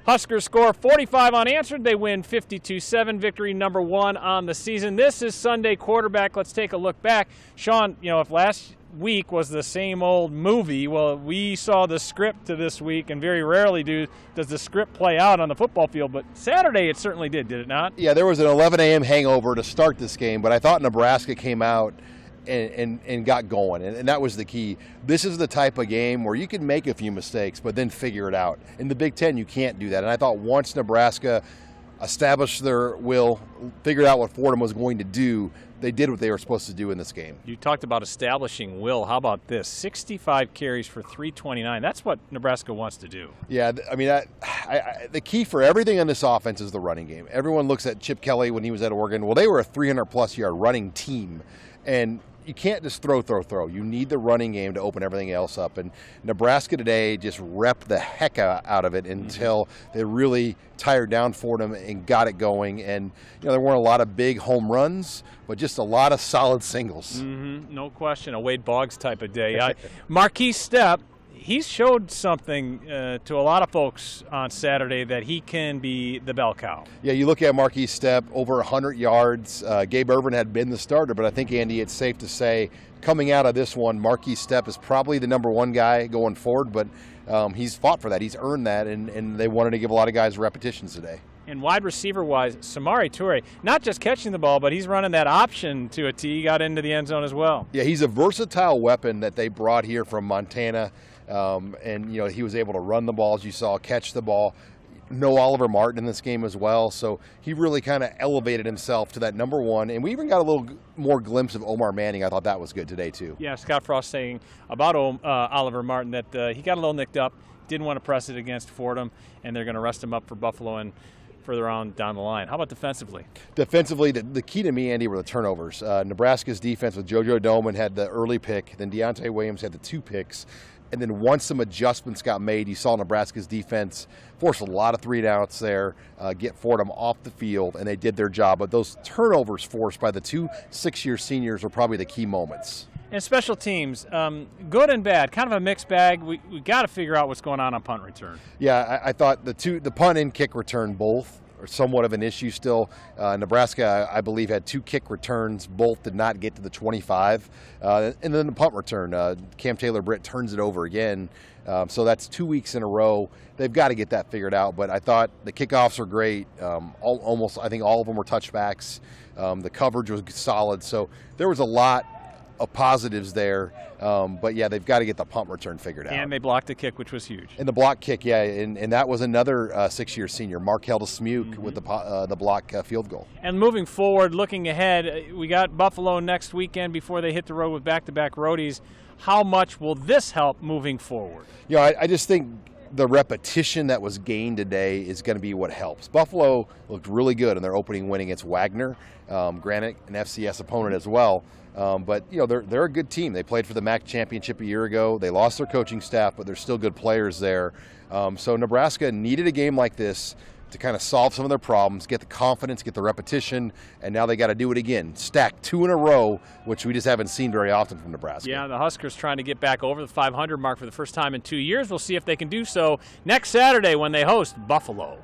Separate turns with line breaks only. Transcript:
Huskers score 45 unanswered. They win 52-7, victory number 1 on the season. This is Sunday Quarterback. Let's take a look back. Sean, if last week was the same old movie, well, we saw the script to this week, and very rarely does the script play out on the football field. But Saturday it certainly did it not?
Yeah, there was an 11 a.m. hangover to start this game, but I thought Nebraska came out and got going, and that was the key. This is the type of game where you can make a few mistakes but then figure it out. In the Big Ten, you can't do that, and I thought once Nebraska established their will, figured out what Fordham was going to do, they did what they were supposed to do in this game.
You talked about establishing will. How about this? 65 carries for 329. That's what Nebraska wants to do.
Yeah, I mean, the key for everything on this offense is the running game. Everyone looks at Chip Kelly when he was at Oregon. Well, they were a 300-plus yard running team, and you can't just throw. You need the running game to open everything else up. And Nebraska today just repped the heck out of it until they really tired down Fordham and got it going. And there weren't a lot of big home runs, but just a lot of solid singles.
No question, a Wade Boggs type of day. Marquise Stepp, he showed something to a lot of folks on Saturday that he can be the bell cow.
Yeah, you look at Marquise Stepp, over 100 yards. Gabe Ervin had been the starter, but I think, Andy, it's safe to say coming out of this one, Marquise Stepp is probably the number one guy going forward, but he's fought for that. He's earned that, and they wanted to give a lot of guys repetitions today.
And wide receiver-wise, Samori Toure, not just catching the ball, but he's running that option to a T. He got into the end zone as well.
Yeah, he's a versatile weapon that they brought here from Montana. And he was able to run the ball, as you saw, catch the ball. No Oliver Martin in this game as well, so he really kind of elevated himself to that number one. And we even got a little more glimpse of Omar Manning. I thought that was good today too.
Yeah, Scott Frost saying about Oliver Martin that he got a little nicked up, didn't want to press it against Fordham, and they're going to rest him up for Buffalo and further on down the line. How about defensively?
Defensively, the key to me, Andy, were the turnovers. Nebraska's defense with JoJo Doman had the early pick, then Deontay Williams had the 2 picks. And then once some adjustments got made, you saw Nebraska's defense force a lot of 3-and-outs there, get Fordham off the field, and they did their job. But those turnovers forced by the 2 6-year seniors were probably the key moments.
And special teams, good and bad, kind of a mixed bag. We got to figure out what's going on punt return.
Yeah, I thought the punt and kick return both are somewhat of an issue still. Nebraska, I believe, had 2 kick returns. Both did not get to the 25. And then the punt return, Cam Taylor-Britt turns it over again. So that's 2 weeks in a row. They've got to get that figured out. But I thought the kickoffs were great. I think all of them were touchbacks. The coverage was solid. So there was a lot of positives there. But, yeah, they've got to get the punt return figured out.
And they blocked the kick, which was huge.
And the block kick, yeah, and that was another 6-year senior, Markel Smuke, with the block field goal.
And moving forward, looking ahead, we got Buffalo next weekend before they hit the road with back-to-back roadies. How much will this help moving forward?
I just think the repetition that was gained today is going to be what helps. Buffalo looked really good in their opening win against Wagner, granted an FCS opponent as well. But they're a good team. They played for the MAC championship a year ago. They lost their coaching staff, but they're still good players there. So Nebraska needed a game like this to kind of solve some of their problems, get the confidence, get the repetition, and now they got to do it again. Stack 2 in a row, which we just haven't seen very often from Nebraska.
Yeah, the Huskers trying to get back over the 500 mark for the first time in 2 years. We'll see if they can do so next Saturday when they host Buffalo.